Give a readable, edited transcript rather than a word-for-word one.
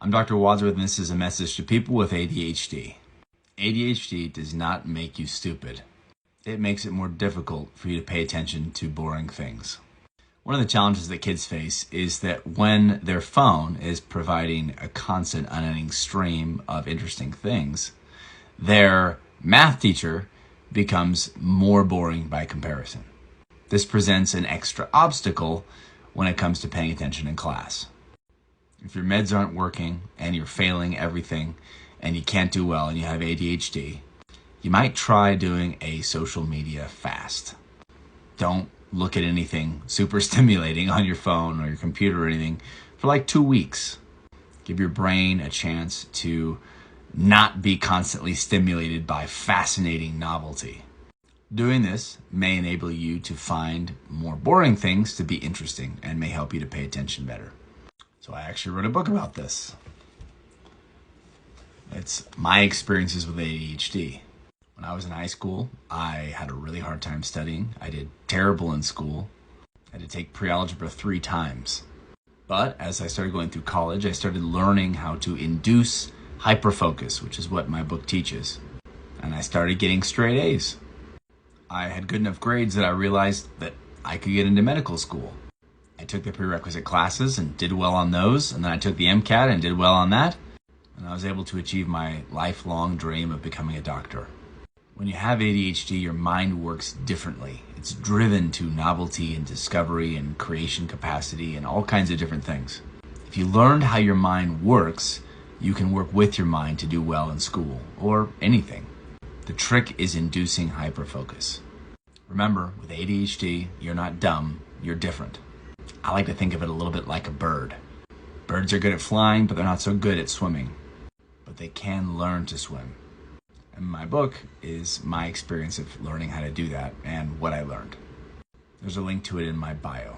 I'm Dr. Wadsworth, and this is a message to people with ADHD. ADHD does not make you stupid. It makes it more difficult for you to pay attention to boring things. One of the challenges that kids face is that when their phone is providing a constant, unending stream of interesting things, their math teacher becomes more boring by comparison. This presents an extra obstacle when it comes to paying attention in class. If your meds aren't working and you're failing everything and you can't do well and you have ADHD, you might try doing a social media fast. Don't look at anything super stimulating on your phone or your computer or anything for like 2 weeks. Give your brain a chance to not be constantly stimulated by fascinating novelty. Doing this may enable you to find more boring things to be interesting and may help you to pay attention better. So I actually wrote a book about this. It's my experiences with ADHD. When I was in high school, I had a really hard time studying. I did terrible in school. I had to take pre-algebra 3 times. But as I started going through college, I started learning how to induce hyperfocus, which is what my book teaches. And I started getting straight A's. I had good enough grades that I realized that I could get into medical school. I took the prerequisite classes and did well on those, and then I took the MCAT and did well on that, and I was able to achieve my lifelong dream of becoming a doctor. When you have ADHD, your mind works differently. It's driven to novelty and discovery and creation capacity and all kinds of different things. If you learned how your mind works, you can work with your mind to do well in school or anything. The trick is inducing hyperfocus. Remember, with ADHD, you're not dumb, you're different. I like to think of it a little bit like a bird. Birds are good at flying, but they're not so good at swimming. But they can learn to swim. And my book is my experience of learning how to do that and what I learned. There's a link to it in my bio.